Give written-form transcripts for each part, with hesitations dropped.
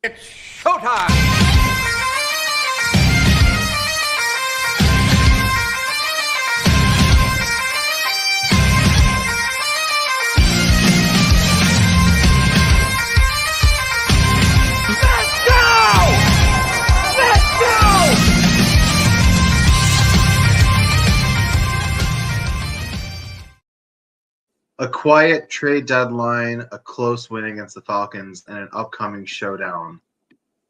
It's showtime! A quiet trade deadline, a close win against the Falcons, and an upcoming showdown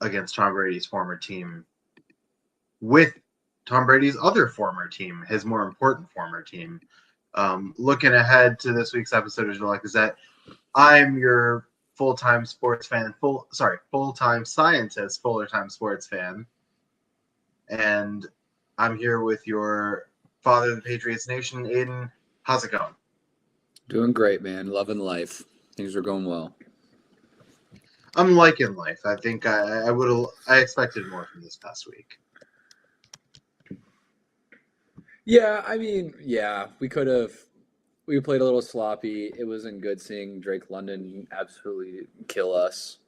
against Tom Brady's former team with Tom Brady's other former team, his more important former team. Looking ahead to this week's episode of Gillette Gazette, I'm your full-time sports fan, full-time scientist, fuller-time sports fan, and I'm here with your father of the Patriots Nation, Aiden. How's it going? Doing great, man. Loving life. Things are going well. I'm liking life. I think I expected more from this past week. Yeah, we could have. We played a little sloppy. It wasn't good seeing Drake London absolutely kill us.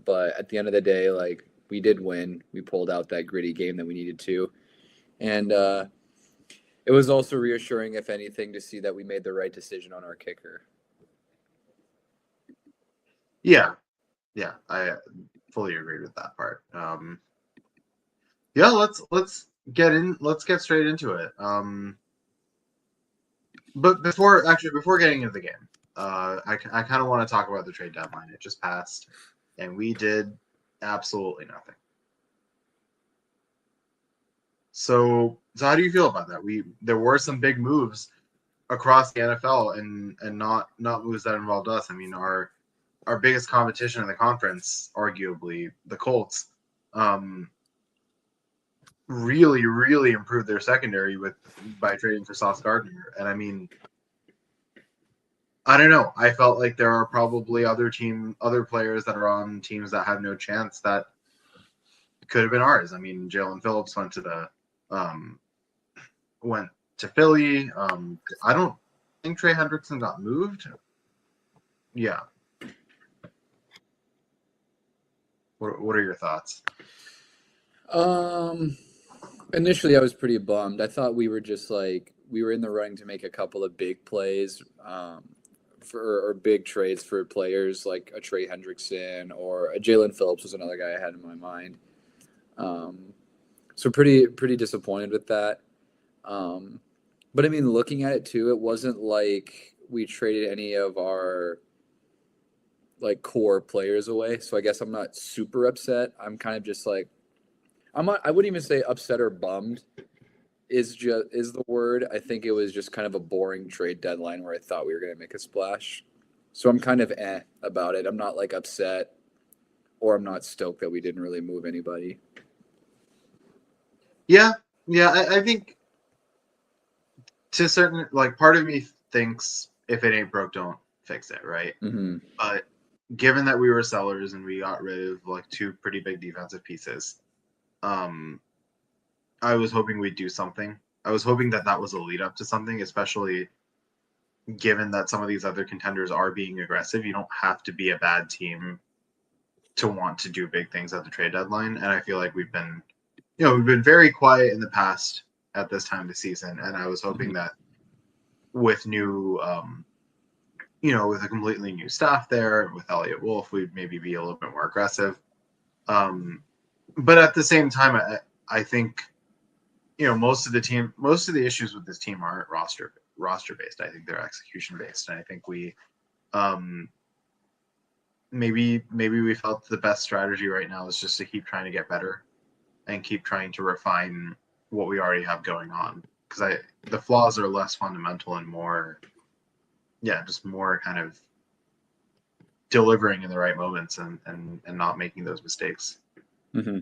But at the end of the day, we did win. We pulled out that gritty game that we needed to. And it was also reassuring, if anything, to see that we made the right decision on our kicker. Yeah, I fully agree with that part. Let's get straight into it. But before getting into the game, I kind of want to talk about the trade deadline. It just passed, and we did absolutely nothing. So how do you feel about that? There were some big moves across the NFL, and not moves that involved us. I mean, our biggest competition in the conference, arguably the Colts, really improved their secondary by trading for Sauce Gardner. And I mean, I don't know. I felt like there are probably other players that are on teams that have no chance that could have been ours. I mean, Jalen Phillips went to Philly. I don't think Trey Hendrickson got moved. Yeah. What are your thoughts? Initially, I was pretty bummed. I thought we were just we were in the running to make a couple of big plays, or big trades for players like a Trey Hendrickson or a Jalen Phillips was another guy I had in my mind. So pretty disappointed with that. But I mean, looking at it too, it wasn't like we traded any of our core players away. So I guess I'm not super upset. I'm kind of just I wouldn't even say upset or bummed is the word. I think it was just kind of a boring trade deadline where I thought we were going to make a splash. So I'm kind of about it. I'm not upset, or I'm not stoked that we didn't really move anybody. Yeah. I think to a certain part of me thinks if it ain't broke, don't fix it, right? Mm-hmm. But given that we were sellers and we got rid of two pretty big defensive pieces, I was hoping we'd do something. I was hoping that was a lead up to something, especially given that some of these other contenders are being aggressive. You don't have to be a bad team to want to do big things at the trade deadline. And I feel like we've been very quiet in the past at this time of the season. And I was hoping that with new, with a completely new staff there, with Elliott Wolf, we'd maybe be a little bit more aggressive. But at the same time, I think, most of the issues with this team aren't roster based. I think they're execution based. And I think we, maybe we felt the best strategy right now is just to keep trying to get better and keep trying to refine what we already have going on. Because the flaws are less fundamental and more, just more kind of delivering in the right moments and not making those mistakes. Mm-hmm.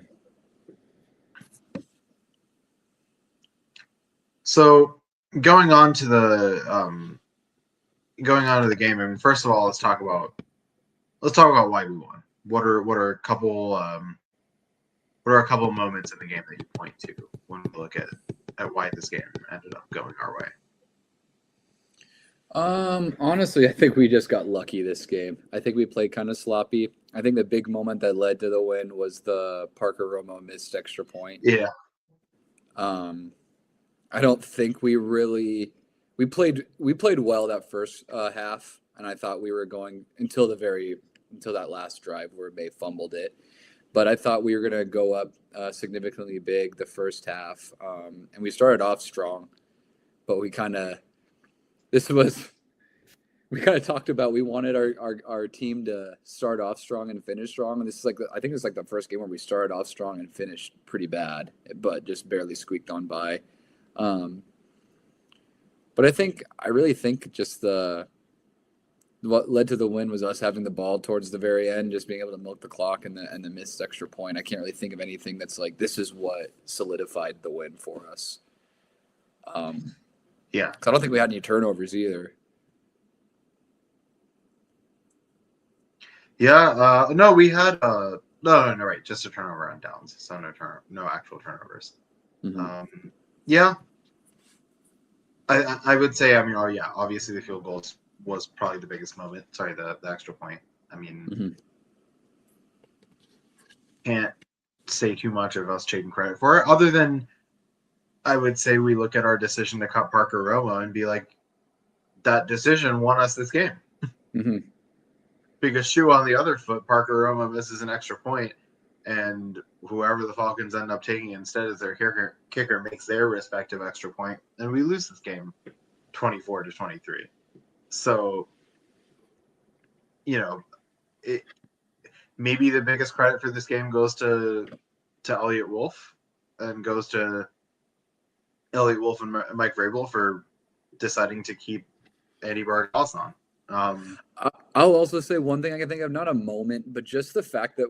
So going on to the game. I mean, first of all, let's talk about why we won. What are a couple moments in the game that you point to when we look at why this game ended up going our way? Honestly, I think we just got lucky this game. I think we played kind of sloppy. I think the big moment that led to the win was the Parker Romo missed extra point. Yeah. I don't think we played well that first half, and I thought we were going until that last drive where May fumbled it. But I thought we were going to go up significantly big the first half, and we started off strong. But we kind of talked about we wanted our team to start off strong and finish strong, and this is I think it's like the first game where we started off strong and finished pretty bad, but just barely squeaked on by. But I really think just what led to the win was us having the ball towards the very end, just being able to milk the clock and the missed extra point. I can't really think of anything that's like this is what solidified the win for us. Yeah. 'Cause I don't think we had any turnovers either. Yeah. No, we had no, right, just a turnover on downs, so no actual turnovers. Mm-hmm. Yeah. I would say, obviously the field goals was probably the biggest moment. Sorry, the extra point. I mean, can't say too much of us taking credit for it, other than I would say we look at our decision to cut Parker Romo and be like, that decision won us this game. Mm-hmm. Because shoe on the other foot, Parker Romo misses an extra point, and whoever the Falcons end up taking instead as their kicker makes their respective extra point, and we lose this game 24-23. So, maybe the biggest credit for this game goes to Elliott Wolf and goes to Elliott Wolf and Mike Vrabel for deciding to keep Eddie Bartels on. I'll also say one thing I can think of, not a moment, but just the fact that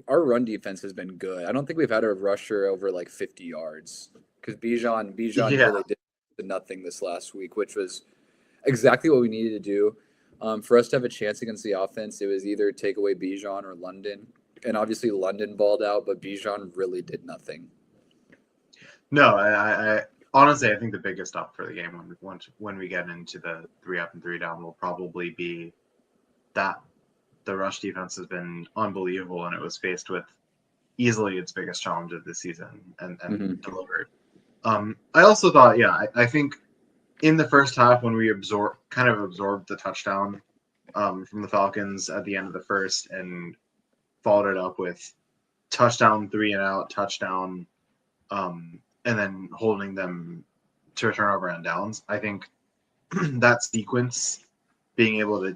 our run defense has been good. I don't think we've had a rusher over like 50 yards because Bijan really did nothing this last week, which was exactly what we needed to do. For us to have a chance against the offense, it was either take away Bijan or London. And obviously London balled out, but Bijan really did nothing. No, I honestly, I think the biggest up for the game when we get into the 3 up and 3 down will probably be that the rush defense has been unbelievable, and it was faced with easily its biggest challenge of the season and delivered. I also thought, I think in the first half when we absorbed the touchdown from the Falcons at the end of the first and followed it up with touchdown, 3 and out, touchdown, and then holding them to a turnover on downs. I think that sequence, being able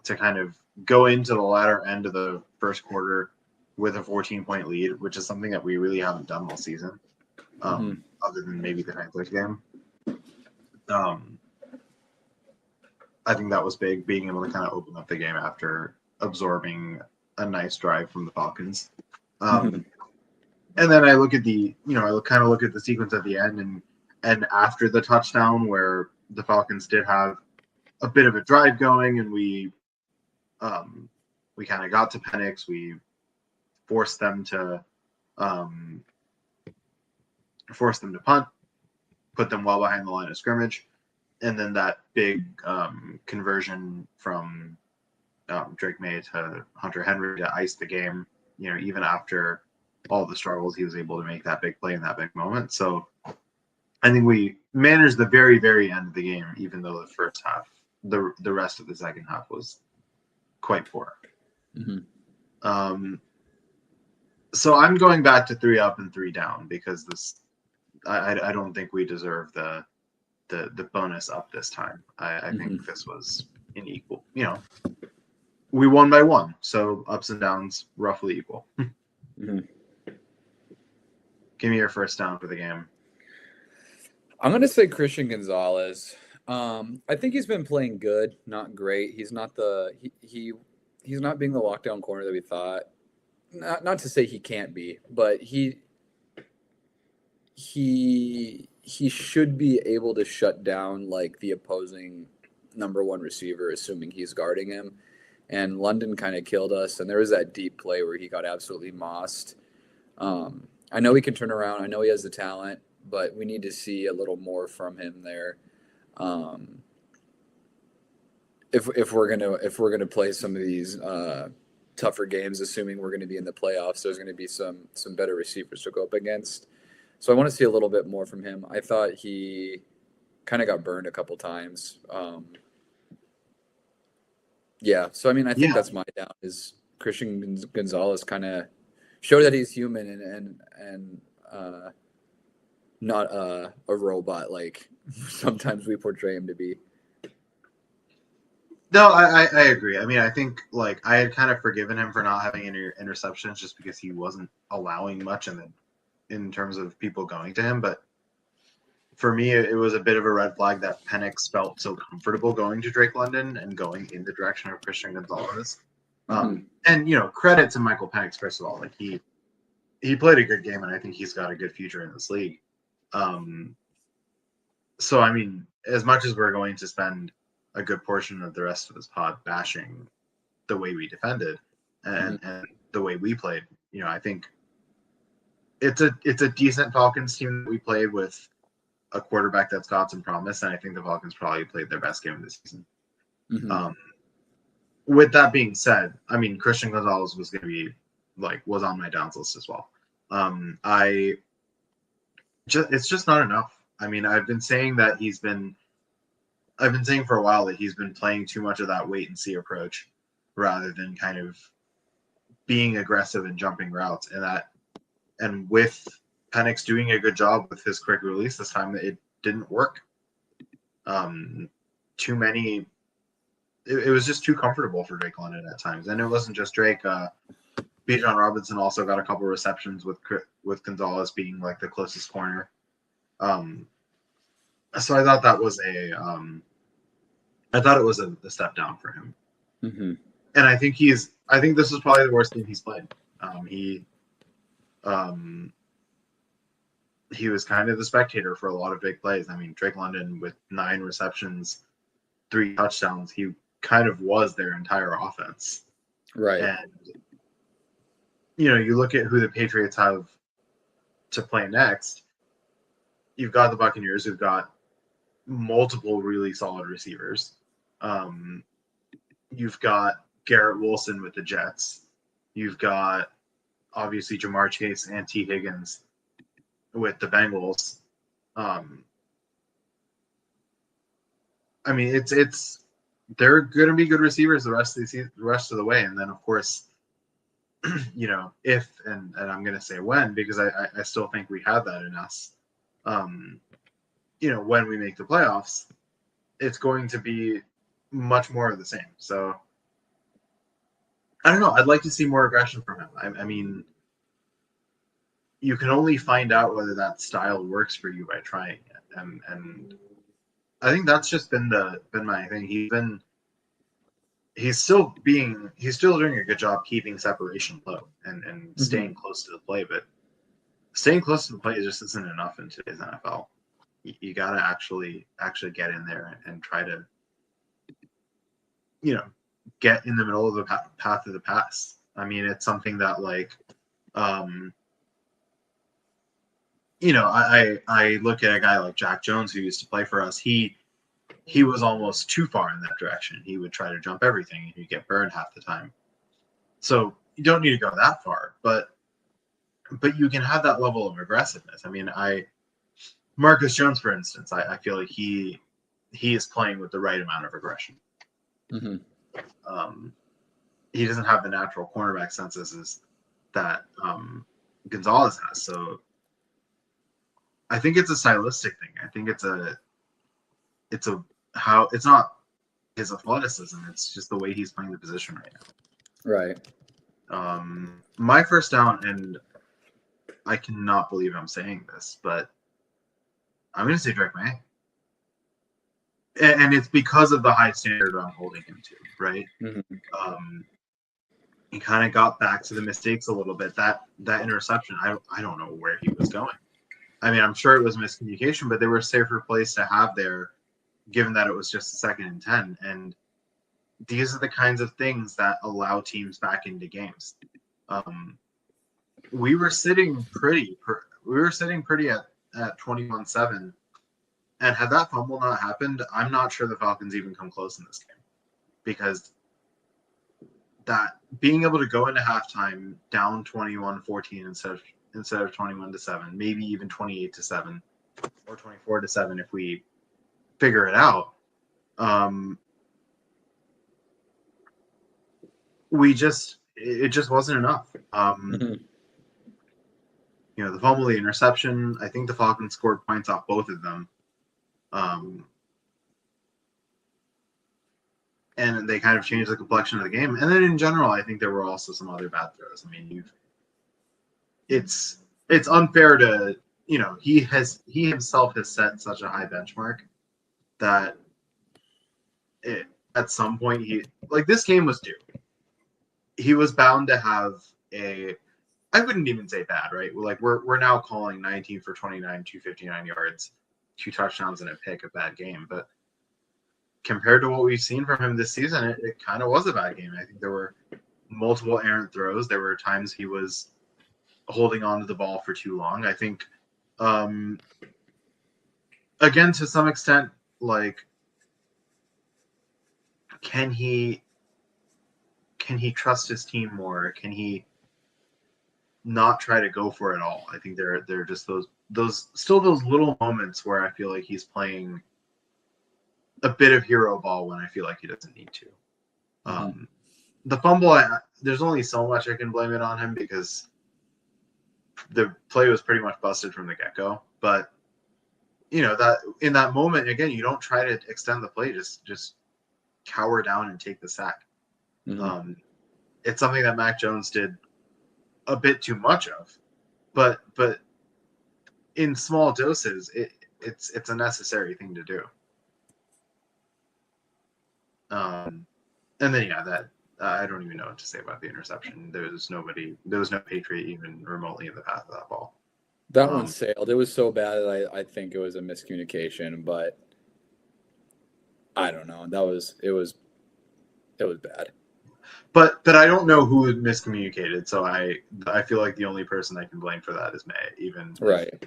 to kind of go into the latter end of the first quarter with a 14-point lead, which is something that we really haven't done all season, other than maybe the Panthers game. I think that was big, being able to kind of open up the game after absorbing a nice drive from the Falcons. And then I look at look at the sequence at the end and after the touchdown where the Falcons did have a bit of a drive going, and we kind of got to Penix. We forced them to punt, put them well behind the line of scrimmage, and then that big conversion from Drake May to Hunter Henry to ice the game. Even after all the struggles, he was able to make that big play in that big moment. So I think we managed the very, very end of the game, even though the first half, the rest of the second half was quite poor. So I'm going back to 3 up and 3 down because I don't think we deserve the bonus up this time. I think this was an equal. We won by 1, so ups and downs roughly equal. Give me your first down for the game. I'm going to say Christian Gonzalez. I think he's been playing good, not great. He's not he's not being the lockdown corner that we thought. Not to say he can't be, but he should be able to shut down like the opposing number 1 receiver, assuming he's guarding him. And London kind of killed us, and there was that deep play where he got absolutely mossed. I know he can turn around. I know he has the talent, but we need to see a little more from him there. Um, if we're gonna play some of these tougher games, assuming we're gonna be in the playoffs, there's gonna be some better receivers to go up against. So I want to see a little bit more from him. I thought he kind of got burned a couple times. Yeah, so I mean, I think Yeah. that's my down is Christian Gonzalez kind of showed that he's human and not a robot like sometimes we portray him to be. No, I agree. I mean, I think like I had kind of forgiven him for not having any interceptions just because he wasn't allowing much in terms of people going to him. But for me, it was a bit of a red flag that Penix felt so comfortable going to Drake London and going in the direction of Christian Gonzalez. And credit to Michael Penix first of all. Like he played a good game, and I think he's got a good future in this league. So I mean, as much as we're going to spend a good portion of the rest of this pod bashing the way we defended and the way we played, I think it's a decent Falcons team that we played with a quarterback that's got some promise, and I think the Falcons probably played their best game of the season. With that being said, I mean, Christian Gonzalez was going to be was on my downs list as well. It's just not enough. I mean, I've been saying for a while that he's been playing too much of that wait and see approach rather than kind of being aggressive and jumping routes, and with Penix doing a good job with his quick release this time, it didn't work. Too many. It was just too comfortable for Drake London at times, and it wasn't just Drake. Bijan Robinson also got a couple receptions with Gonzalez being like the closest corner. So I thought that was it was a step down for him. And I think this is probably the worst game he's played. He was kind of the spectator for a lot of big plays. I mean, Drake London with 9 receptions, 3 touchdowns, he kind of was their entire offense. Right. And, you look at who the Patriots have to play next. You've got the Buccaneers, who've got multiple really solid receivers. You've got Garrett Wilson with the Jets. You've got, obviously, Jamar Chase and T. Higgins with the Bengals. I mean, they're going to be good receivers the rest of the way, and then of course, if and I'm going to say when, because I still think we have that in us. When we make the playoffs, it's going to be much more of the same. So I don't know. I'd like to see more aggression from him. I mean, you can only find out whether that style works for you by trying it, and I think that's just been my thing. He's still doing a good job keeping separation low and staying close to the play, but staying close to the play just isn't enough in today's NFL. You got to actually get in there and try to, get in the middle of the path of the pass. I mean, it's something that I look at a guy like Jack Jones who used to play for us. He was almost too far in that direction. He would try to jump everything and he'd get burned half the time. So you don't need to go that far, but you can have that level of aggressiveness. I mean, Marcus Jones, for instance, I feel like he is playing with the right amount of aggression. He doesn't have the natural cornerback senses that Gonzalez has. So I think it's a stylistic thing. I think it's not his athleticism. It's just the way he's playing the position right now. Right. My first down, and I cannot believe I'm saying this, but I'm going to say Drake May. And it's because of the high standard I'm holding him to, right? He kind of got back to the mistakes a little bit. That interception, I don't know where he was going. I mean, I'm sure it was miscommunication, but there were safer plays to have there, given that it was just a 2nd and 10. And these are the kinds of things that allow teams back into games. We were sitting pretty at 21-7 And had that fumble not happened, I'm not sure the Falcons even come close in this game, because that being able to go into halftime down 21-14 instead of 21-7, maybe even 28-7 or 24-7 if we figure it out. It just wasn't enough. You know, the fumble, the interception, I think the Falcons scored points off both of them. And they kind of changed the complexion of the game. And then in general, I think there were also some other bad throws. I mean, it's unfair to, you know, he himself has set such a high benchmark that at some point this game was due. He was bound to have I wouldn't even say bad, right? Like we're now calling 19 for 29, 259 yards, 2 touchdowns and a pick a bad game, but compared to what we've seen from him this season, it kind of was a bad game. I think there were multiple errant throws. There were times he was holding on to the ball for too long. I think, again, to some extent, like, can he trust his team more? Can he not try to go for it all? I think there are just those little moments where I feel like he's playing a bit of hero ball when I feel like he doesn't need to. The fumble, there's only so much I can blame it on him because the play was pretty much busted from the get-go. But you know, that in that moment, again, you don't try to extend the play, just cower down and take the sack. It's something that Mac Jones did a bit too much of, but in small doses, it's a necessary thing to do. And then that I don't even know what to say about the interception. There was no Patriot even remotely in the path of that ball. That one sailed. It was so bad that I think it was a miscommunication, but I don't know. It was bad. But I don't know who miscommunicated, so I feel like the only person I can blame for that is May, even right.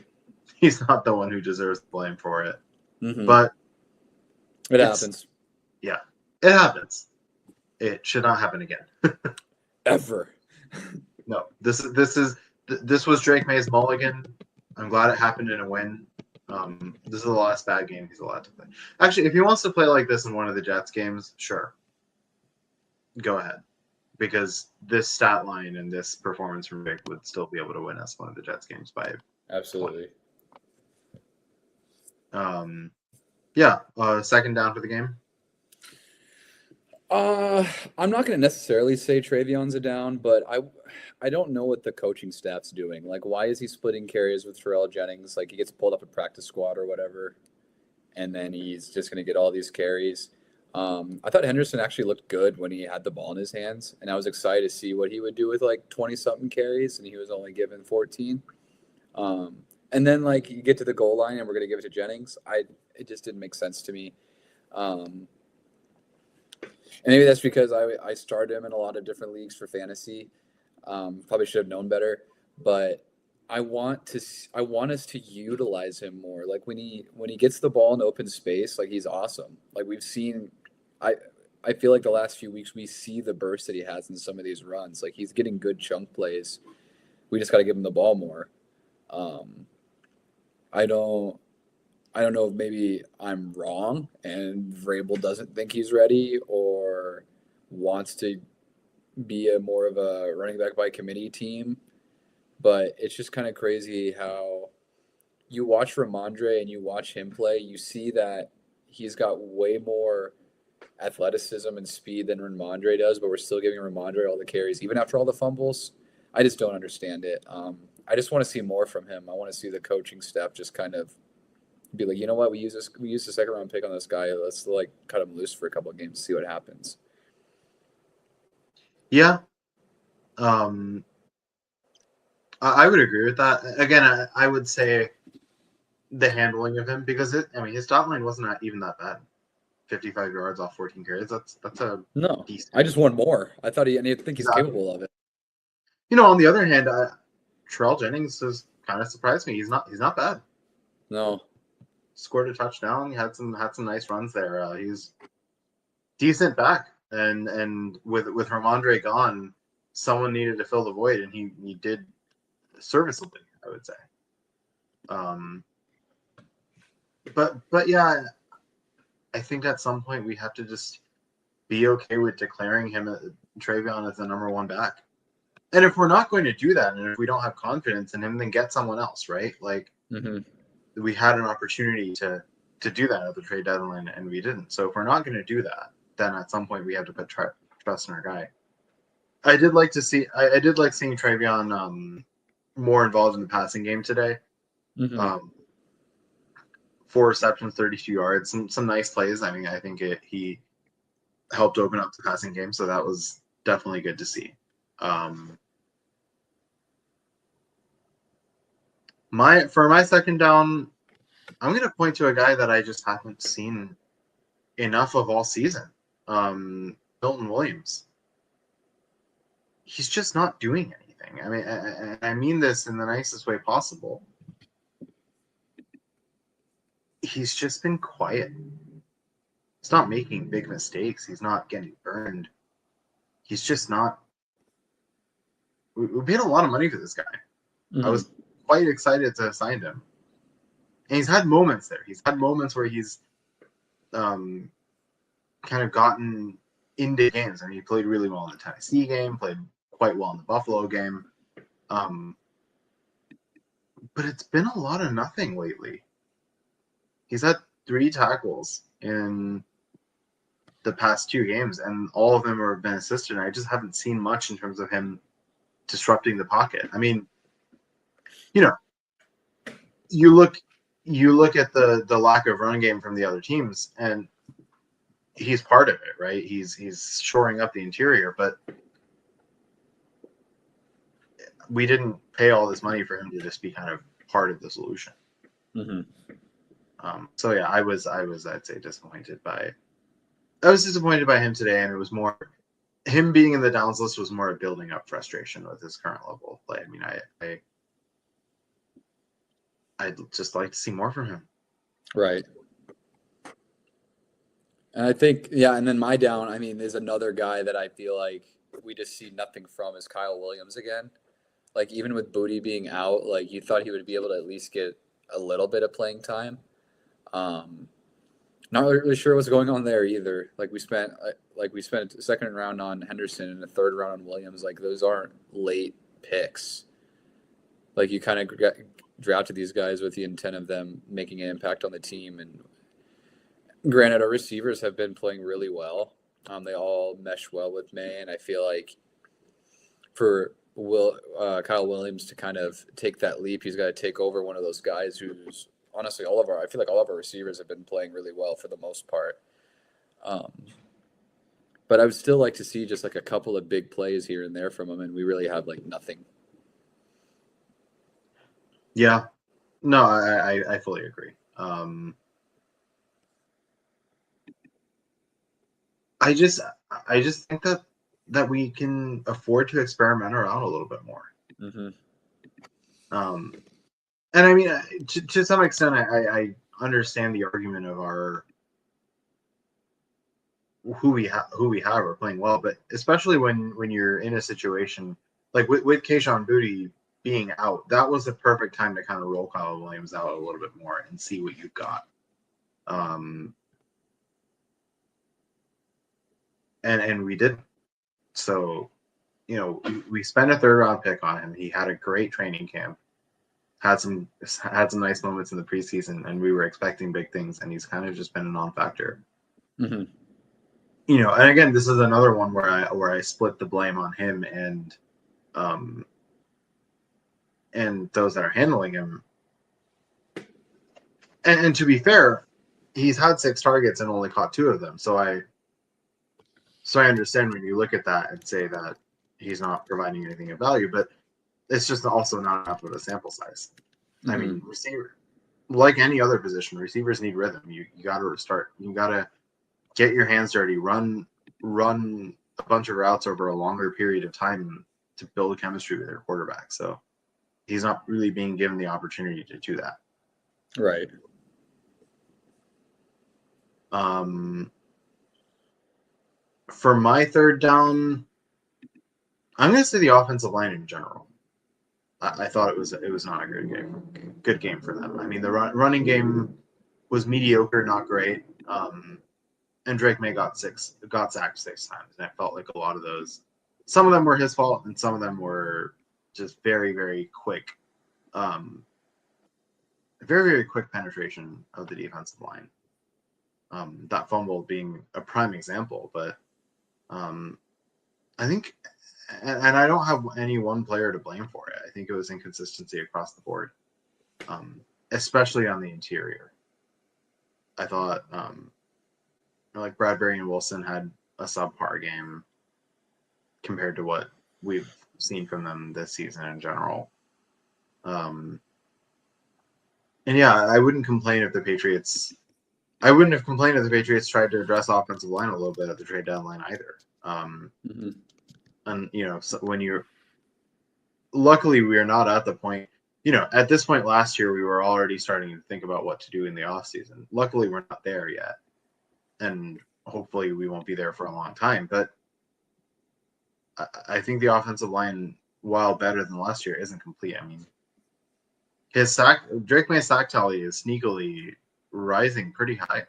He's not the one who deserves the blame for it. But it happens. Yeah, it happens. It should not happen again. Ever. No, this was Drake May's mulligan. I'm glad it happened in a win. This is the last bad game he's allowed to play. Actually, if he wants to play like this in one of the Jets games, sure. Go ahead. Because this stat line and this performance from Vic would still be able to win us one of the Jets games by absolutely. Second down for the game. I'm not going to necessarily say Trayvion's a down, but I don't know what the coaching staff's doing. Like, why is he splitting carries with Terrell Jennings? Like, he gets pulled up a practice squad or whatever, and then he's just going to get all these carries. I thought Henderson actually looked good when he had the ball in his hands, and I was excited to see what he would do with like 20-something carries, and he was only given 14. And then like you get to the goal line, and we're going to give it to Jennings. It just didn't make sense to me. And maybe that's because I started him in a lot of different leagues for fantasy. Probably should have known better, but I want us to utilize him more. Like when he gets the ball in open space, like he's awesome. Like we've seen, I feel like the last few weeks we see the burst that he has in some of these runs. Like he's getting good chunk plays. We just got to give him the ball more. I don't know if maybe I'm wrong and Vrabel doesn't think he's ready or wants to be more of a running back by committee team. But it's just kind of crazy how you watch Ramondre and you watch him play. You see that he's got way more athleticism and speed than Ramondre does, but we're still giving Ramondre all the carries, even after all the fumbles. I just don't understand it. I just want to see more from him. I want to see the coaching staff just kind of be like, you know what, we use the second round pick on this guy. Let's like cut him loose for a couple of games, see what happens. Yeah. I would agree with that. Again, I would say the handling of him, because his stat line wasn't even that bad. 55 yards off 14 carries. That's a no. decent. I just want more. I think he's capable of it. You know, on the other hand, Terrell Jennings has kind of surprised me. He's not bad. No. scored a touchdown. He had some nice runs there. He's decent back, and with Ramondre gone, someone needed to fill the void, and he did serviceably, I would say. But yeah, I think at some point we have to just be okay with declaring him Travion as the number one back. And if we're not going to do that, and if we don't have confidence in him, then get someone else, right? Like we had an opportunity to do that at the trade deadline, and we didn't. So if we're not going to do that, then at some point we have to put trust in our guy. I did like seeing Travion more involved in the passing game today. 4 receptions, 32 yards, some nice plays. I mean, I think he helped open up the passing game, so that was definitely good to see. For my second down, I'm going to point to a guy that I just haven't seen enough of all season, Milton Williams. He's just not doing anything. I mean, I mean this in the nicest way possible. He's just been quiet. He's not making big mistakes. He's not getting burned. He's just not. We paid a lot of money for this guy. I was quite excited to sign him. And he's had moments there. He's had moments where he's kind of gotten into games. I mean, he played really well in the Tennessee game, played quite well in the Buffalo game. But it's been a lot of nothing lately. He's had 3 tackles in the past 2 games, and all of them have been assisted. I just haven't seen much in terms of him disrupting the pocket. I mean, you look at the lack of run game from the other teams, and he's part of it, right? He's shoring up the interior, but we didn't pay all this money for him to just be kind of part of the solution. So yeah, I'd say disappointed by him today, and it was more him being in the downs list was more building up frustration with his current level of play. I mean, I'd just like to see more from him. Right. And I think, yeah, and then my down, I mean, there's another guy that I feel like we just see nothing from is Kyle Williams again. Like, even with Booty being out, like, you thought he would be able to at least get a little bit of playing time. Not really sure what's going on there either. Like, we spent a second round on Henderson and a third round on Williams. Like, those aren't late picks. Like, you kind of drafted these guys with the intent of them making an impact on the team. And granted, our receivers have been playing really well. They all mesh well with May, and I feel like for Kyle Williams to kind of take that leap, he's got to take over one of those guys who's honestly I feel like all of our receivers have been playing really well for the most part. But I would still like to see just like a couple of big plays here and there from him, and we really have like nothing. Yeah, no, I fully agree. I just think that we can afford to experiment around a little bit more. And I mean, to some extent, I understand the argument of who we have are playing well, but especially when you're in a situation like with Kayshon Boutte being out, that was the perfect time to kind of roll Kyle Williams out a little bit more and see what you've got. And we didn't. So, we spent a 3rd round pick on him. He had a great training camp, had some nice moments in the preseason, and we were expecting big things, and he's kind of just been a non-factor. And again, this is another one where I split the blame on him and those that are handling him. And to be fair, he's had 6 targets and only caught 2 of them. So I understand when you look at that and say that he's not providing anything of value, but it's just also not enough of a sample size. I mean, receiver, like any other position, receivers need rhythm. You got to restart. You got to get your hands dirty, run a bunch of routes over a longer period of time to build chemistry with your quarterback. So he's not really being given the opportunity to do that. Right. For my third down, I'm going to say the offensive line in general. I thought it was not a good game for them. I mean, the running game was mediocre, not great. And Drake May got sacked 6 times, and I felt like a lot of those. Some of them were his fault, and some of them were just very, very quick, very, very quick penetration of the defensive line. That fumble being a prime example, but I think, and I don't have any one player to blame for it. I think it was inconsistency across the board, especially on the interior. I thought, like Bradbury and Wilson had a subpar game compared to what we've seen from them this season in general. And yeah, I wouldn't complain if the Patriots. I wouldn't have complained if the Patriots tried to address offensive line a little bit at the trade deadline either. And so when you're, luckily we are not at the point. At this point last year, we were already starting to think about what to do in the offseason. Luckily, we're not there yet, and hopefully we won't be there for a long time. But I think the offensive line, while better than last year, isn't complete. I mean, Drake May's sack tally is sneakily rising pretty high.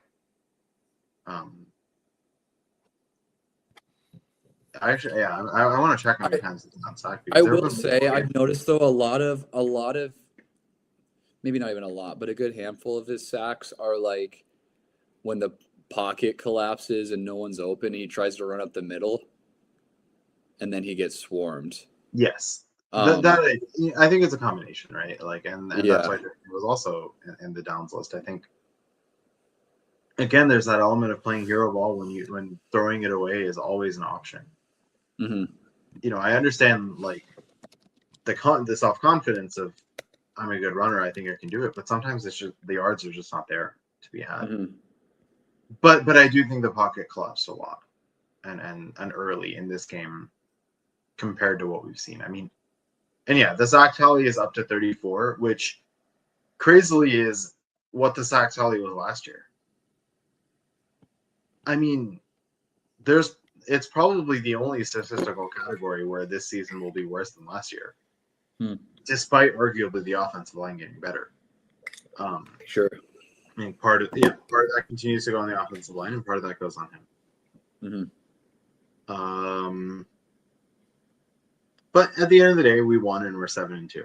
Actually, yeah, I want to check how many times it's on sack. I will say I've noticed though a lot of maybe not even a lot, but a good handful of his sacks are like when the pocket collapses and no one's open, and he tries to run up the middle, and then he gets swarmed. Yes, I think it's a combination, right? Like, and that's why it was also in the downs list. I think. Again, there's that element of playing hero ball when throwing it away is always an option. I understand like the self-confidence of I'm a good runner, I think I can do it, but sometimes it's just the yards are just not there to be had. But I do think the pocket collapsed a lot and early in this game compared to what we've seen. I mean, and yeah, the sack tally is up to 34, which crazily is what the sack tally was last year. I mean, it's probably the only statistical category where this season will be worse than last year, despite arguably the offensive line getting better. Sure. I mean, part of that continues to go on the offensive line, and part of that goes on him. But at the end of the day, we won and we're 7-2,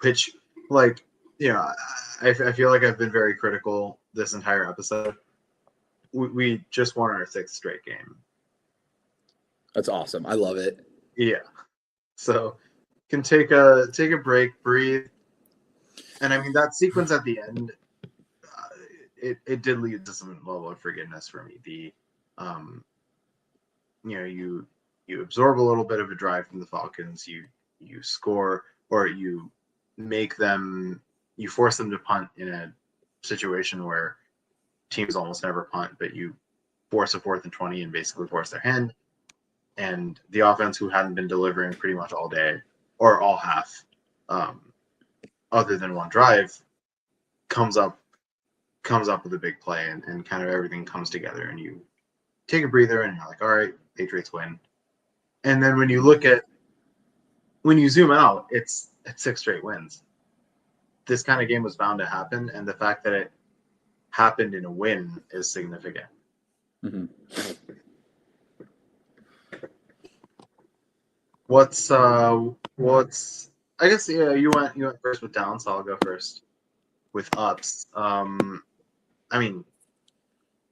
which, like, I feel like I've been very critical this entire episode. We just won our 6th straight game. That's awesome. I love it. Yeah. So can take a break, breathe. And I mean, that sequence at the end, it did lead to some level of forgiveness for me. You absorb a little bit of a drive from the Falcons, you score, or you force them to punt in a situation where teams almost never punt, but you force a 4th and 20 and basically force their hand. And the offense, who hadn't been delivering pretty much all day or all half, other than one drive, comes up with a big play, and kind of everything comes together, and you take a breather and you're like, all right, Patriots win. And then when you zoom out, it's 6 straight wins. This kind of game was bound to happen, and the fact that it happened in a win is significant. What's I guess you went first with downs, so I'll go first with ups. I mean,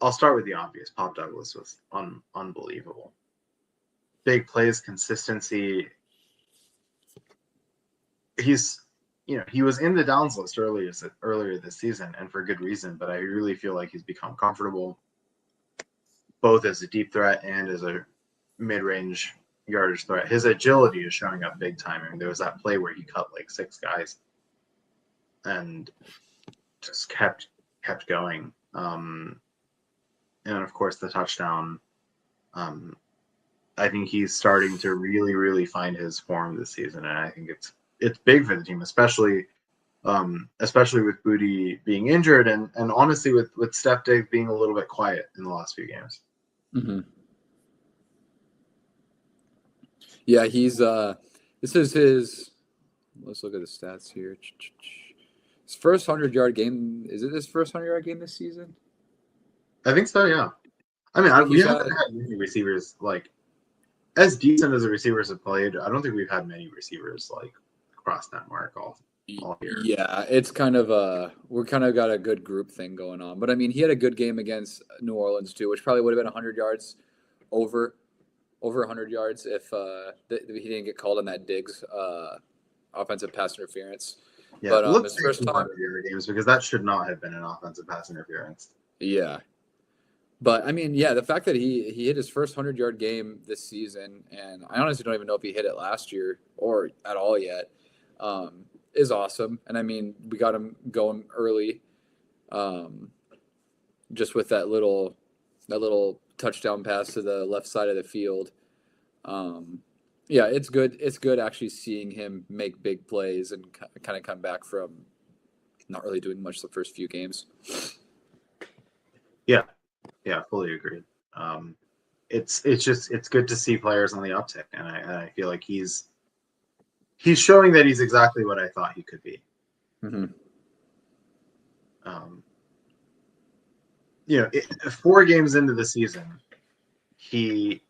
I'll start with the obvious. Pop Douglas was unbelievable. Big plays, consistency. He was in the downs list earlier this season, and for good reason, but I really feel like he's become comfortable both as a deep threat and as a mid-range yardage threat. His agility is showing up big time. I mean, there was that play where he cut like 6 guys and just kept going. And of course the touchdown. I think he's starting to really, really find his form this season, and I think it's big for the team, especially especially with Booty being injured and honestly with Steph Diggs being a little bit quiet in the last few games. Mm-hmm. Yeah, he's this is his. Let's look at the stats here. His first 100-yard game. Is it his first 100-yard game this season? I think so. Yeah. I mean, we haven't had many receivers like as decent as the receivers have played. I don't think we've had many receivers like cross that mark all year. Yeah, it's kind of we're kind of got a good group thing going on. But I mean, he had a good game against New Orleans too, which probably would have been 100 yards over 100 yards if he didn't get called on that Diggs offensive pass interference. Yeah, but his first time games because that should not have been an offensive pass interference. Yeah. But I mean, yeah, the fact that he hit his first 100-yard game this season, and I honestly don't even know if he hit it last year or at all yet, is awesome. And I mean, we got him going early, just with that little touchdown pass to the left side of the field. Yeah, it's good. It's good actually seeing him make big plays and kind of come back from not really doing much the first few games. Yeah, fully agreed. It's good to see players on the uptick, and I feel like he's showing that he's exactly what I thought he could be. Mm-hmm. 4 games into the season, he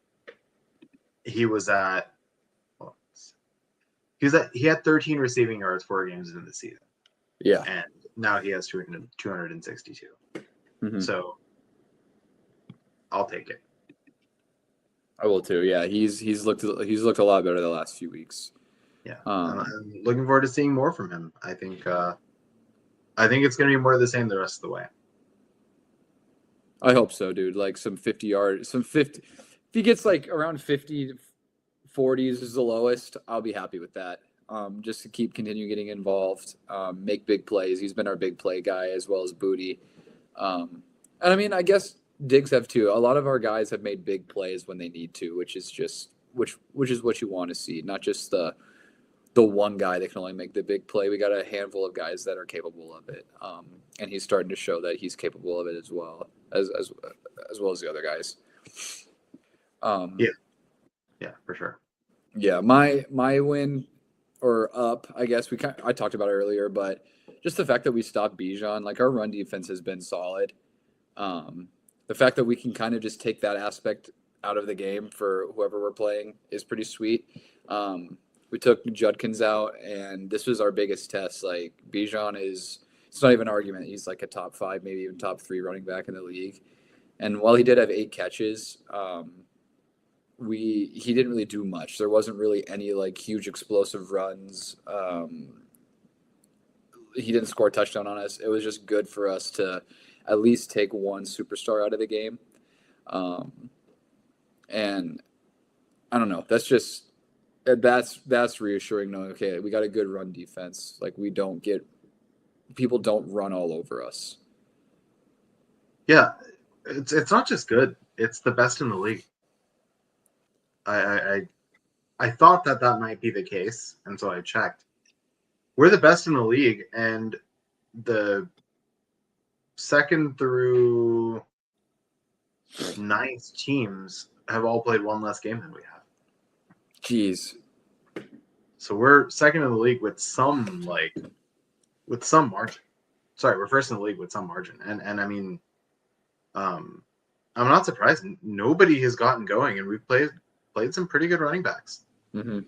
had 13 receiving yards 4 games into the season. Yeah, and now he has 262. Mm-hmm. So I'll take it. I will too. Yeah, he's looked a lot better the last few weeks. Yeah, I'm looking forward to seeing more from him. I think it's going to be more of the same the rest of the way. I hope so, dude. Like some 50 yards, if he gets like around 50, 40s is the lowest, I'll be happy with that. Just to continue getting involved, make big plays. He's been our big play guy as well as Booty. And I mean, I guess Diggs have too. A lot of our guys have made big plays when they need to, which is what you want to see, not just the one guy that can only make the big play. We got a handful of guys that are capable of it, and he's starting to show that he's capable of it as well as well as the other guys. Yeah, for sure. Yeah, my win or up, I guess I talked about it earlier, but just the fact that we stopped Bijan, like our run defense has been solid. The fact that we can kind of just take that aspect out of the game for whoever we're playing is pretty sweet. We took Judkins out, and this was our biggest test. Like Bijan it's not even an argument. He's like a top 5, maybe even top 3 running back in the league. And while he did have 8 catches, he didn't really do much. There wasn't really any like huge explosive runs. He didn't score a touchdown on us. It was just good for us to at least take one superstar out of the game. And I don't know. That's reassuring knowing, okay, we got a good run defense. Like people don't run all over us. Yeah. It's not just good. It's the best in the league. I thought that might be the case, and so I checked. We're the best in the league, and the 2nd through 9th teams have all played 1 less game than we have. Jeez. So we're 2nd in the league with some margin. Sorry, we're 1st in the league with some margin, and I mean, I'm not surprised. Nobody has gotten going, and we've played some pretty good running backs. Mm-hmm.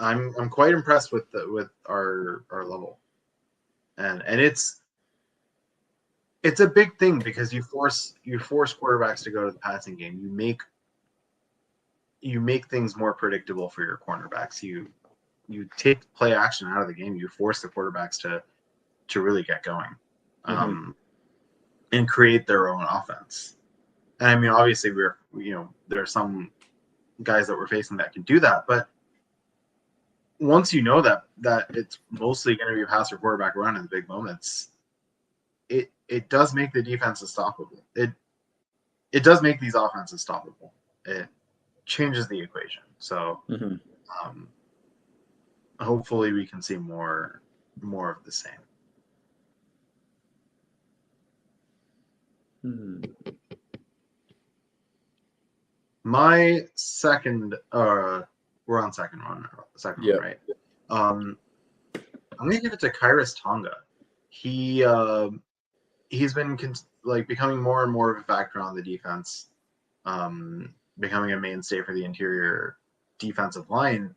I'm quite impressed with our level, and it's a big thing because you force quarterbacks to go to the passing game. You make things more predictable for your cornerbacks. You take play action out of the game. You force the quarterbacks to really get going, and create their own offense. And I mean, obviously, there are some guys that we're facing that can do that, but once you know that it's mostly going to be a pass or quarterback run in the big moments, it does make the defense stoppable. It does make these offenses stoppable. It changes the equation. So, hopefully we can see more of the same. My second, we're on second one, right? I'm gonna give it to Kairos Tonga. He's been becoming more and more of a factor on the defense, becoming a mainstay for the interior defensive line.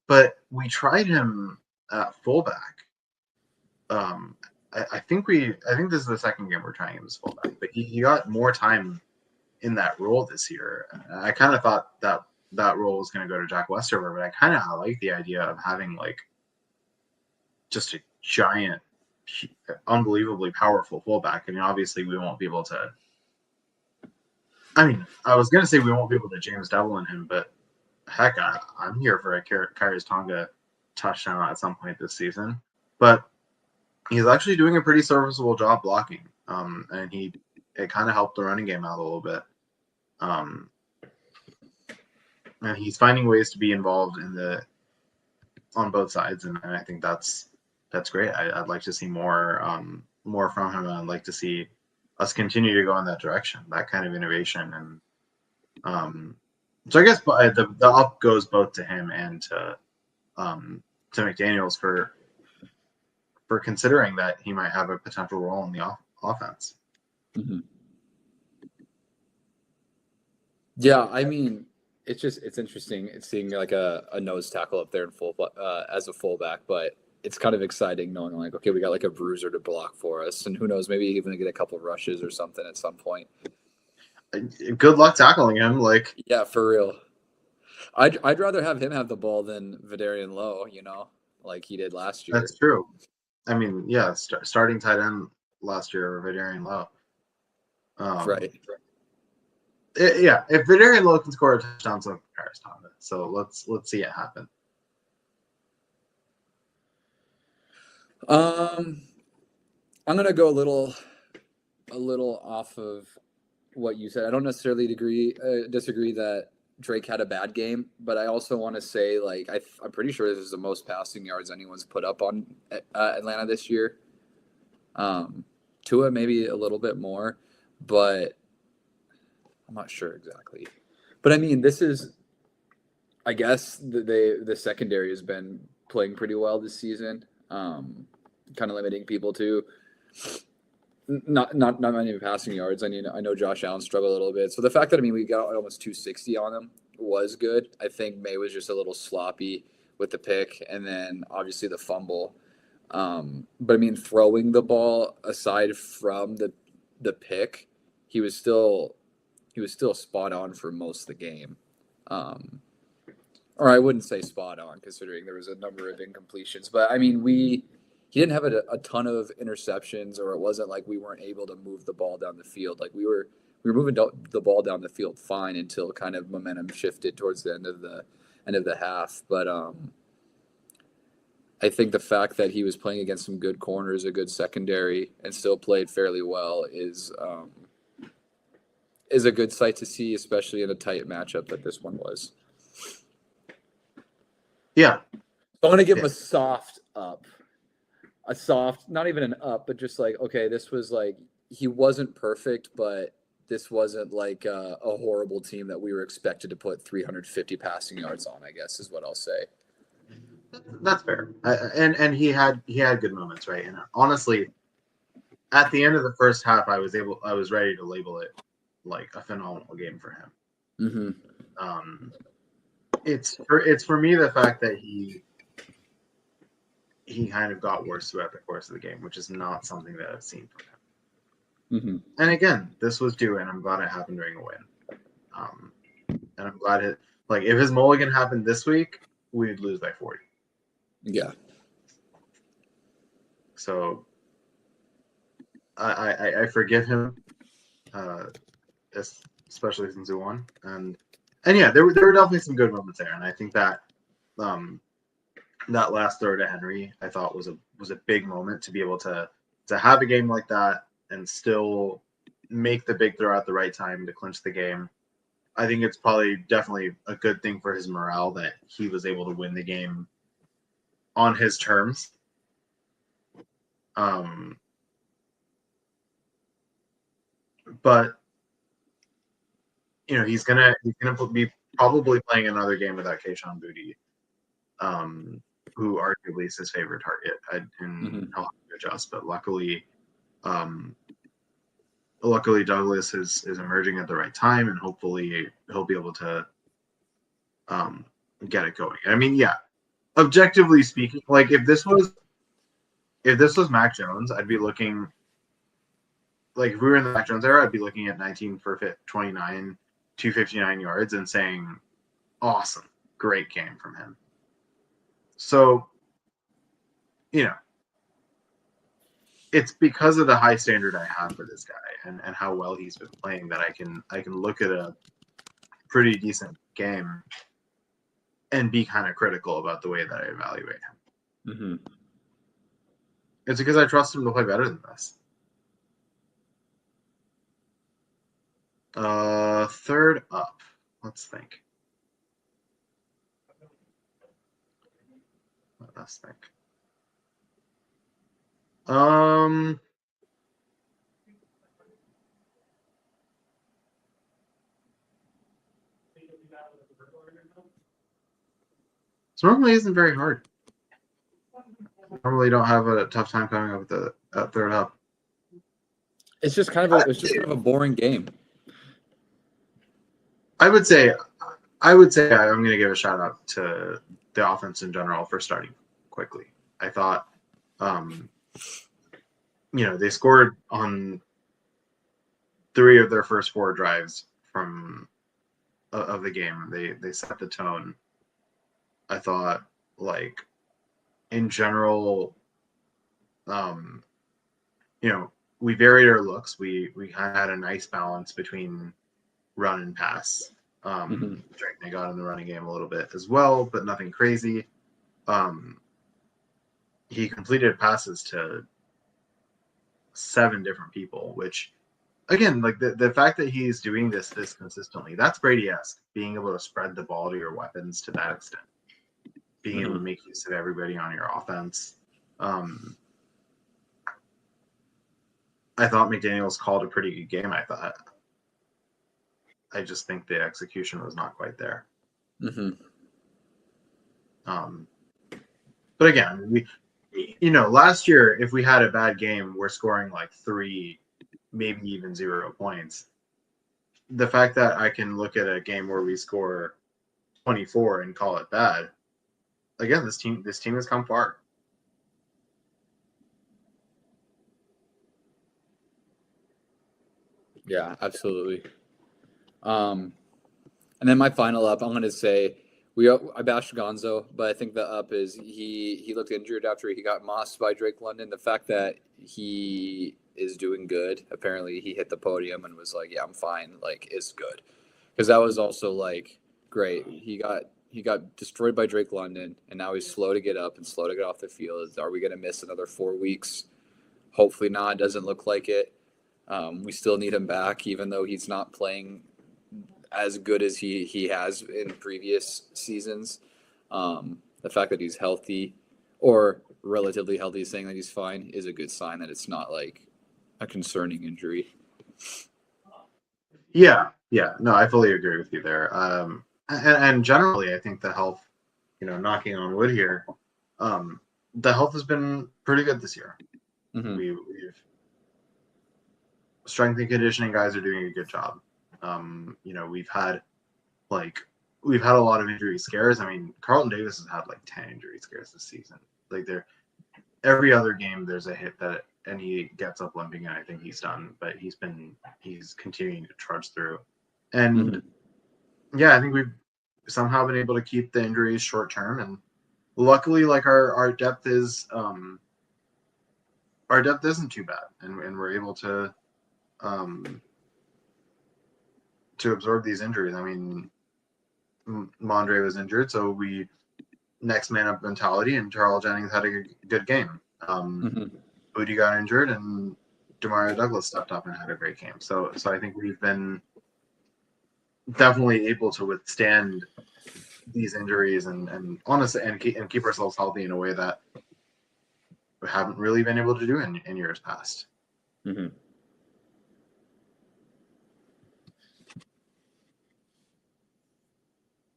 But we tried him at fullback. I think this is the second game we're trying him as fullback, but he got more time in that role this year. I kind of thought that role was going to go to Jack Westover, but I kind of like the idea of having just a giant, unbelievably powerful fullback. I mean, obviously we won't be able to. I mean, I was going to say we won't be able to James Devlin him, but heck, I'm here for a Kairos Tonga touchdown at some point this season. But he's actually doing a pretty serviceable job blocking, and it kind of helped the running game out a little bit. And he's finding ways to be involved on both sides, and I think that's great. I'd like to see more from him, and I'd like to see us continue to go in that direction, that kind of innovation. And so I guess the up goes both to him and to McDaniels for considering that he might have a potential role in the offense. Mm-hmm. Yeah, I mean, it's interesting seeing like a nose tackle up there in as a fullback, but it's kind of exciting knowing okay, we got like a bruiser to block for us, and who knows, maybe even get a couple of rushes or something at some point. Good luck tackling him, yeah, for real. I'd rather have him have the ball than Vidarian Lowe, like he did last year. That's true. I mean, yeah, starting tight end last year, Vidarian Lowe. Right. If Vidarian Lowe can score a touchdown, so Kairos Tonga. So let's see it happen. I'm gonna go a little off of what you said. I don't necessarily disagree that Drake had a bad game, but I also want to say I'm pretty sure this is the most passing yards anyone's put up on Atlanta this year. Tua maybe a little bit more, but I'm not sure exactly. But I mean, this is, I guess the secondary has been playing pretty well this season, kind of limiting people to not many passing yards. I mean, I know Josh Allen struggled a little bit. So the fact that, we got almost 260 on him was good. I think May was just a little sloppy with the pick and then obviously the fumble. But I mean, throwing the ball aside from the pick, he was still spot on for most of the game. Or I wouldn't say spot on considering there was a number of incompletions, but I mean, he didn't have a ton of interceptions, or it wasn't like we weren't able to move the ball down the field. Like we were moving the ball down the field fine until kind of momentum shifted towards the end of the half. But I think the fact that he was playing against some good corners, a good secondary, and still played fairly well is a good sight to see, especially in a tight matchup that this one was. Yeah. So I'm gonna give him a soft up. A soft, not even an up, but just okay, this was he wasn't perfect, but this wasn't a horrible team that we were expected to put 350 passing yards on, I guess is what I'll say. That's fair. And he had good moments, right? And honestly, at the end of the first half, I was ready to label it like a phenomenal game for him. Mm-hmm. It's for me the fact that he kind of got worse throughout the course of the game, which is not something that I've seen from him. Mm-hmm. And again, this was due, and I'm glad it happened during a win. And I'm glad if his mulligan happened this week, we'd lose by 40. Yeah. So I forgive him, especially since we won. And yeah, there were definitely some good moments there, and I think that that last throw to Henry, I thought was a big moment to be able to have a game like that and still make the big throw at the right time to clinch the game. I think it's probably definitely a good thing for his morale that he was able to win the game on his terms. But he's gonna be probably playing another game without Keishon Boutte, who arguably is his favorite target. And he'll have to adjust, but luckily Douglas is emerging at the right time, and hopefully he'll be able to get it going. I mean, yeah, objectively speaking, like if this was Mac Jones, I'd be looking. Like if we were in the Mac Jones era, I'd be looking at 19 for 29, 259 yards and saying, awesome, great game from him. So, it's because of the high standard I have for this guy and how well he's been playing that I can look at a pretty decent game and be kind of critical about the way that I evaluate him. Mm-hmm. It's because I trust him to play better than this. Third up. Let's think. Let's think. So normally isn't very hard. Normally don't have a tough time coming up with that third up. It's just kind of a boring game. I would say I'm going to give a shout out to the offense in general for starting quickly. I thought, they scored on 3 of their first 4 drives of the game. They set the tone. I thought, like, in general, we varied our looks. We kind of had a nice balance between run and pass. They got in the running game a little bit as well, but nothing crazy. He completed passes to 7 different people, which, again, like the fact that he's doing this consistently, that's Brady-esque. Being able to spread the ball to your weapons to that extent, being able to make use of everybody on your offense. I thought McDaniels called a pretty good game. I just think the execution was not quite there. But again, last year, if we had a bad game, we're scoring like 3, maybe even 0 points. The fact that I can look at a game where we score 24 and call it bad, again, this team has come far. Yeah, absolutely. And then my final up, I'm going to say I bashed Gonzo, but I think the up is he looked injured after he got mossed by Drake London. The fact that he is doing good, apparently he hit the podium and was like, yeah, I'm fine, like, is good. Because that was also, like, great. He got destroyed by Drake London, and now he's slow to get up and slow to get off the field. Are we going to miss another 4 weeks? Hopefully not. Doesn't look like it. We still need him back, even though he's not playing as good as he has in previous seasons. The fact that he's healthy or relatively healthy, saying that he's fine, is a good sign that it's not like a concerning injury. Yeah. No, I fully agree with you there. And generally, I think the health, knocking on wood here, the health has been pretty good this year. We've strength and conditioning guys are doing a good job. We've had a lot of injury scares. I mean, Carlton Davis has had like 10 injury scares this season. Like every other game there's a hit and he gets up limping, and I think he's done. But he's continuing to trudge through. And yeah, I think we've somehow been able to keep the injuries short term, and luckily, like our depth isn't too bad, and we're able to absorb these injuries. I mean, Mondre was injured, so we next man up mentality, and Charles Jennings had a good game. Boutte got injured, and Demario Douglas stepped up and had a great game. So I think we've been definitely able to withstand these injuries and honestly and keep ourselves healthy in a way that we haven't really been able to do in years past. Mm-hmm.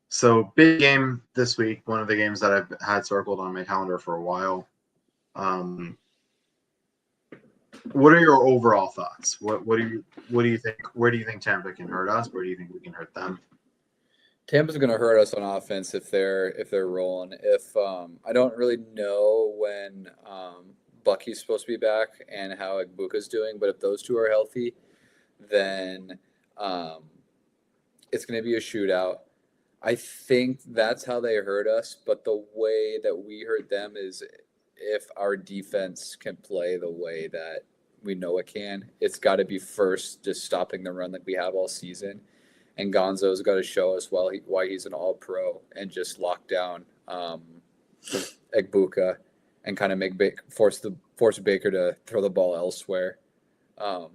So big game this week. One of the games that I've had circled on my calendar for a while. What are your overall thoughts? What do you think? Where do you think Tampa can hurt us? Where do you think we can hurt them? Tampa's going to hurt us on offense if they're rolling. If I don't really know when Bucky's supposed to be back and how Igbuka's doing, but if those two are healthy, then it's going to be a shootout. I think that's how they hurt us, but the way that we hurt them is if our defense can play the way that we know it can. It's got to be first just stopping the run like we have all season. And Gonzo's got to show us why he's an all-pro and just lock down Igbuka and kind of force Baker to throw the ball elsewhere. I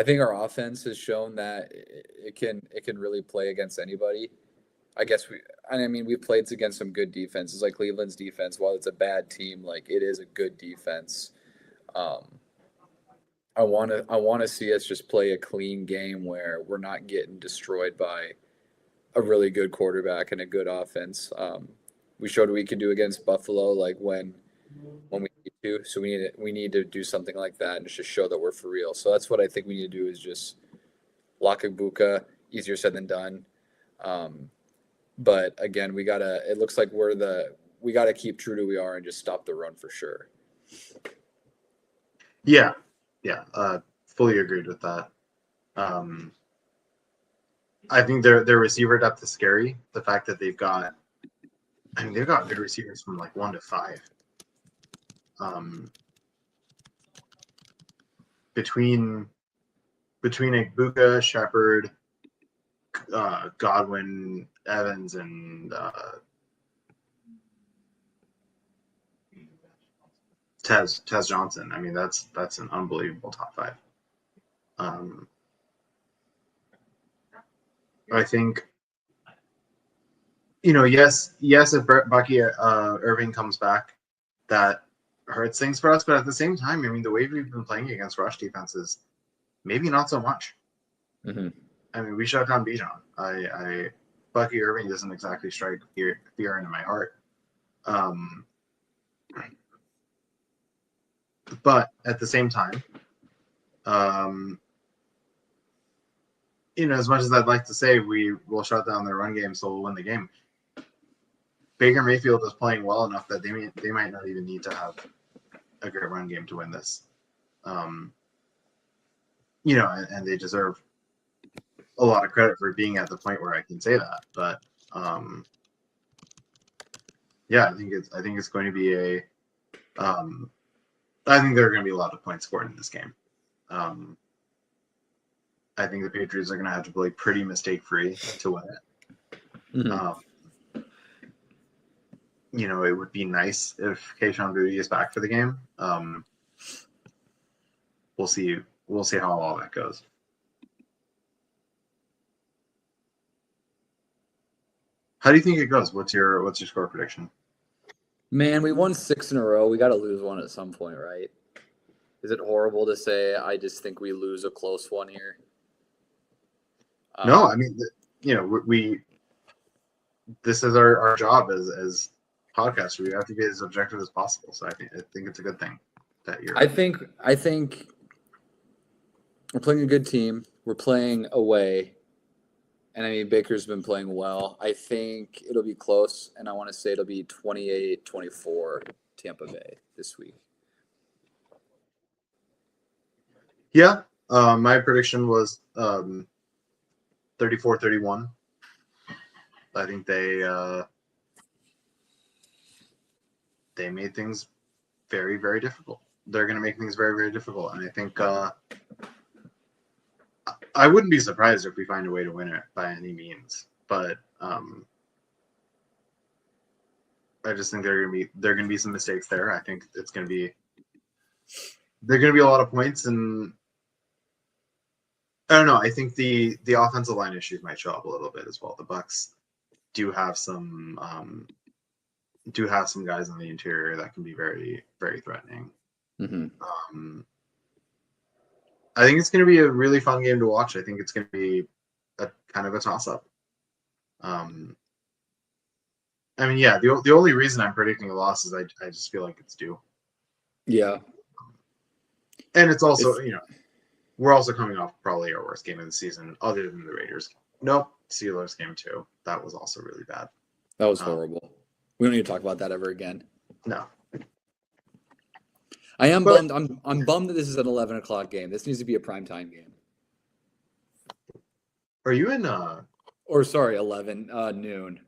think our offense has shown that it can really play against anybody. I guess we played against some good defenses, like Cleveland's defense. While it's a bad team, like it is a good defense. I want to see us just play a clean game where we're not getting destroyed by a really good quarterback and a good offense. We showed what we could do against Buffalo, like when we need to. So we need to do something like that and just show that we're for real. So that's what I think we need to do is just lock Igbuka. Easier said than done. But again, it looks like we gotta keep true to who we are and just stop the run for sure. Yeah, fully agreed with that. I think their receiver depth is scary. The fact that they've got good receivers from like 1 to 5. Between Igbuka, Shepard, Godwin, Evans, and Tez Johnson. I mean, that's an unbelievable top 5. I think, yes, if Bucky Irving comes back, that hurts things for us. But at the same time, I mean, the way we've been playing against rush defenses, maybe not so much. Mm-hmm. I mean, we shut down Bijan. Bucky Irving doesn't exactly strike fear into my heart. But at the same time, as much as I'd like to say we will shut down their run game, so we'll win the game. Baker Mayfield is playing well enough that they might not even need to have a great run game to win this. And they deserve a lot of credit for being at the point where I can say that. But I think it's going to be I think there are going to be a lot of points scored in this game. I think the Patriots are going to have to play pretty mistake-free to win it. Mm-hmm. It would be nice if Kayshon Boutte is back for the game. We'll see. We'll see how all that goes. How do you think it goes? What's your score prediction? Man, we won 6 in a row. We got to lose one at some point, right? Is it horrible to say? I just think we lose a close one here. No, I mean, we this is our job as podcasters. We have to be as objective as possible. So I think it's a good thing that you're. I think we're playing a good team. We're playing away, and I mean Baker's been playing well. I think it'll be close, and I want to say it'll be 28-24 Tampa Bay this week. Yeah, my prediction was 34-31. I think they made things very, very difficult. They're going to make things very, very difficult, and I think I wouldn't be surprised if we find a way to win it by any means. But I just think there are going to be some mistakes there. I think there are going to be a lot of points, and I don't know. I think the offensive line issues might show up a little bit as well. The Bucks do have some guys on the interior that can be very, very threatening. I think it's going to be a really fun game to watch. I think it's going to be a kind of a toss-up. I mean, yeah, the only reason I'm predicting a loss is I just feel like it's due. Yeah. And it's also, we're also coming off probably our worst game of the season other than the Raiders. Nope, Steelers game too. That was also really bad. That was horrible. We don't need to talk about that ever again. No. I am bummed. I'm bummed that this is an 11 o'clock game. This needs to be a primetime game. Are you in 11 noon.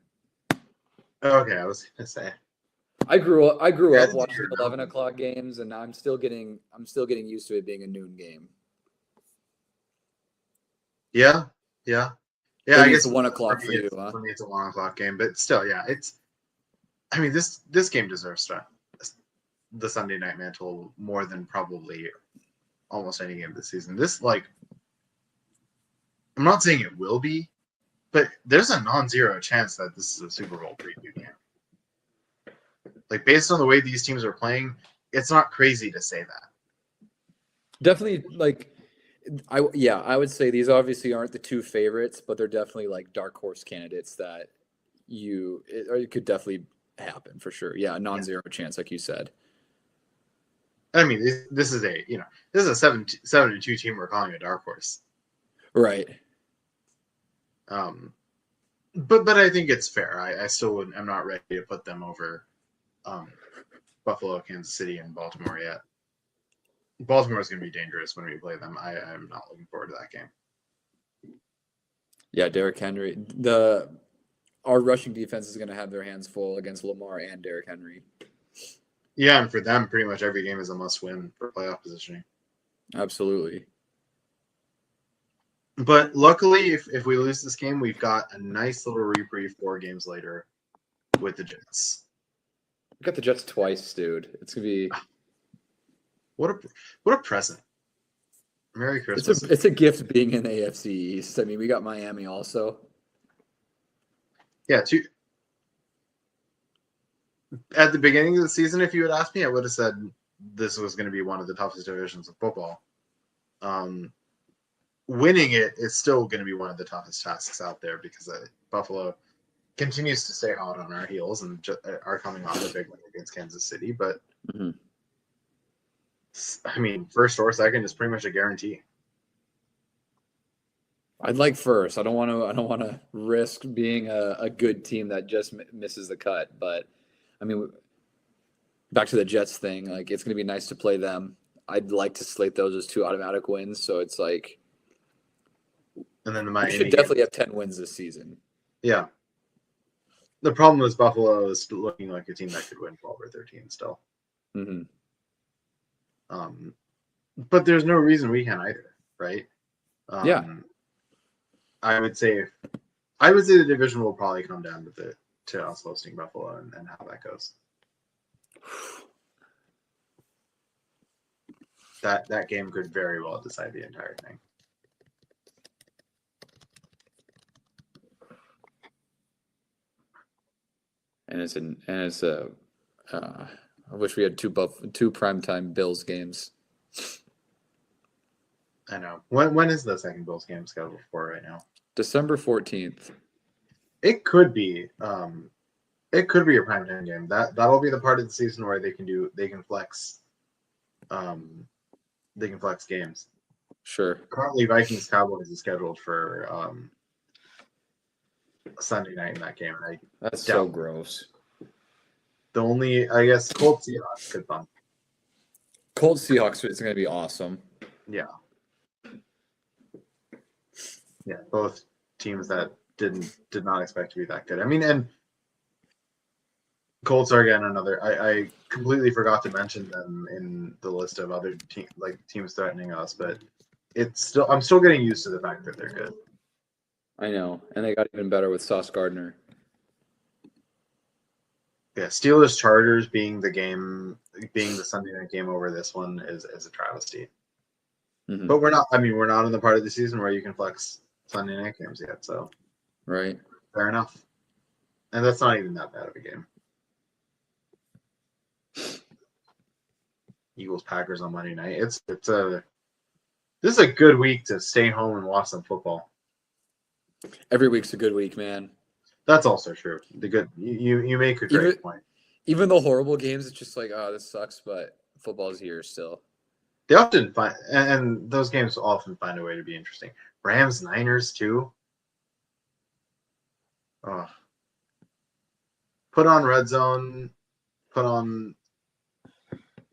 Okay, I was gonna say. I grew up watching 11 o'clock games, and I'm still getting used to it being a noon game. Yeah. I guess it's 1 o'clock for you, huh? For me, it's a 1 o'clock game, but still, yeah, I mean, this game deserves the Sunday night mantle more than probably almost any game this season. This, I'm not saying it will be, but there's a non-zero chance that this is a Super Bowl preview game. Based on the way these teams are playing, it's not crazy to say that. Definitely, I would say these obviously aren't the two favorites, but they're definitely dark horse candidates that it could definitely happen for sure. Yeah, non-zero chance, like you said. I mean, this is a 7-2 team we're calling a dark horse, right? But I think it's fair. I still wouldn't. I'm not ready to put them over Buffalo, Kansas City, and Baltimore yet. Baltimore is going to be dangerous when we play them. I'm not looking forward to that game. Yeah, Derrick Henry. Our rushing defense is going to have their hands full against Lamar and Derrick Henry. Yeah, and for them, pretty much every game is a must-win for playoff positioning. Absolutely. But luckily, if we lose this game, we've got a nice little reprieve 4 games later with the Jets. We got the Jets twice, dude. It's gonna be what a present. Merry Christmas. It's a gift being in the AFC East. I mean, we got Miami also. Yeah, at the beginning of the season, if you had asked me, I would have said this was going to be one of the toughest divisions of football. Winning it is still going to be one of the toughest tasks out there because Buffalo continues to stay hot on our heels and are coming off a big win against Kansas City. But I mean, first or second is pretty much a guarantee. I'd like first. I don't want to risk being a good team that just misses the cut. But I mean, back to the Jets thing. It's going to be nice to play them. I'd like to slate those as 2 automatic wins. So it's and then the Miami we should definitely have 10 wins this season. Yeah. The problem is Buffalo is looking like a team that could win 12 or 13 still. But there's no reason we can't either, right? Yeah. I would say the division will probably come down to us hosting Buffalo and how that goes. That game could very well decide the entire thing. And I wish we had two primetime Bills games. I know. When is the second Bills game scheduled for right now? December 14th. It could be a primetime game. That'll be the part of the season where they can flex games. Sure. Currently Vikings Cowboys is scheduled for Sunday night in that game. That's so gross. The only, I guess, Colts Seahawks could bump. Colts Seahawks is going to be awesome. Yeah. Yeah, both teams that did not expect to be that good. I mean, and Colts are again another. I completely forgot to mention them in the list of other teams threatening us, but I'm still getting used to the fact that they're good. I know, and they got even better with Sauce Gardner. Yeah, Steelers Chargers being the Sunday night game over this one is a travesty. But we're not in the part of the season where you can flex Sunday night games yet, so right. Fair enough. And that's not even that bad of a game. Eagles Packers on Monday night. This is a good week to stay home and watch some football. Every week's a good week, man. That's also true. You make a great point. Even the horrible games, it's just like, oh, this sucks, but football's here still. They often find, and those games often find a way to be interesting. Rams, Niners too. Oh. Put on Red Zone, put on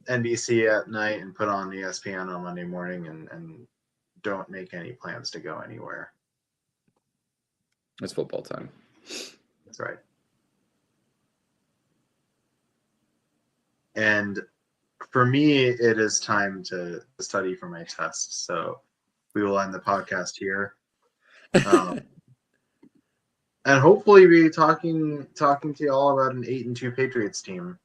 NBC at night, and put on ESPN on Monday morning, and don't make any plans to go anywhere. It's football time. That's right. And for me, it is time to study for my test. So we will end the podcast here. And hopefully be talking to you all about an 8-2 Patriots team.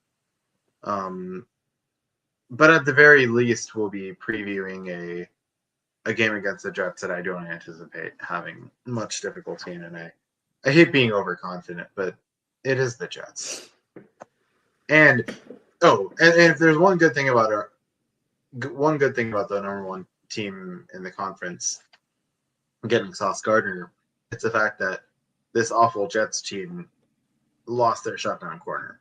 But at the very least, we'll be previewing a game against the Jets that I don't anticipate having much difficulty in. And I hate being overconfident, but it is the Jets. And if there's one good thing about the number one team in the conference getting Sauce Gardner, it's the fact that this awful Jets team lost their shutdown corner.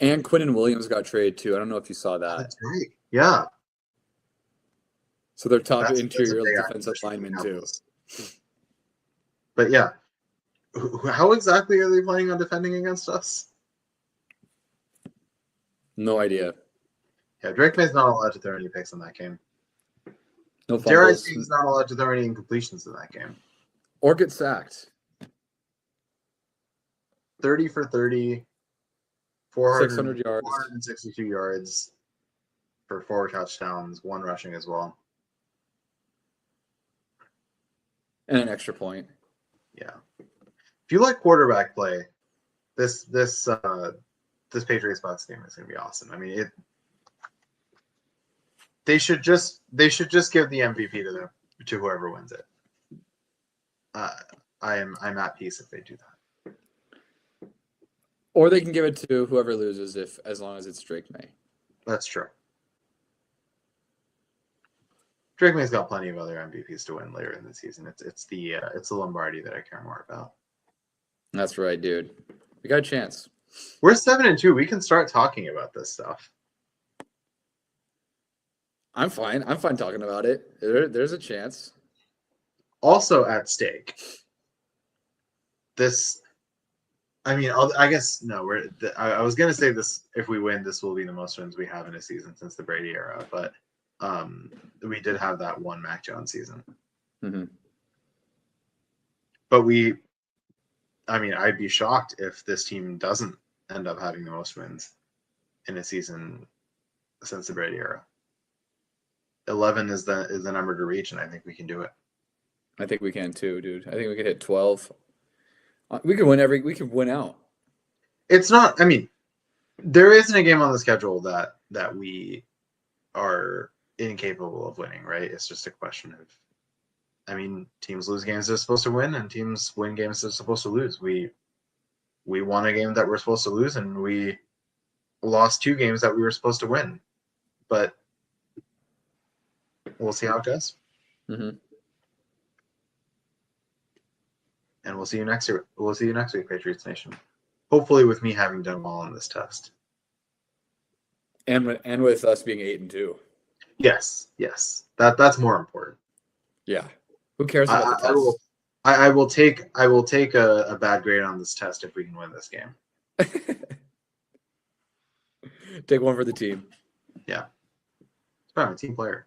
And Quinnen Williams got traded too. I don't know if you saw that. That's right. Yeah. So their top interior defensive lineman too. But yeah, how exactly are they planning on defending against us? No idea. Yeah, Drake May's not allowed to throw any picks in that game. No Darius fumbles. Slayton's not allowed to throw any incompletions in that game. Or get sacked. 30 for 30, 600 yards. 462 yards for 4 touchdowns, 1 rushing as well. And an extra point. Yeah. If you like quarterback play, this Patriots Bucs game is going to be awesome. I mean, they should just give the MVP to whoever wins it. I'm at peace if they do that. Or they can give it to whoever loses as long as it's Drake May. That's true. Drake May's got plenty of other MVPs to win later in the season. It's the Lombardi that I care more about. That's right, dude. We got a chance. We're 7-2. We can start talking about this stuff. I'm fine. I'm fine talking about it. There's a chance. Also at stake. I guess no. I was gonna say this. If we win, this will be the most wins we have in a season since the Brady era. But we did have that one Mac Jones season. Mm-hmm. But I'd be shocked if this team doesn't end up having the most wins in a season since the Brady era. 11 is the number to reach, and I think we can do it. I think we can too, dude. I think we could hit 12. We could win we could win out. It's not. I mean, there isn't a game on the schedule that we are incapable of winning, right? It's just a question of. I mean, teams lose games they're supposed to win, and teams win games they're supposed to lose. We won a game that we're supposed to lose, and we lost 2 games that we were supposed to win. But we'll see how it goes. Mm-hmm. And we'll see you next year. We'll see you next week, Patriots Nation. Hopefully, with me having done well on this test. And with us being 8-2. Yes. That's more important. Yeah. Who cares about the test? I will take a bad grade on this test if we can win this game. Take one for the team. Yeah. I'm a team player.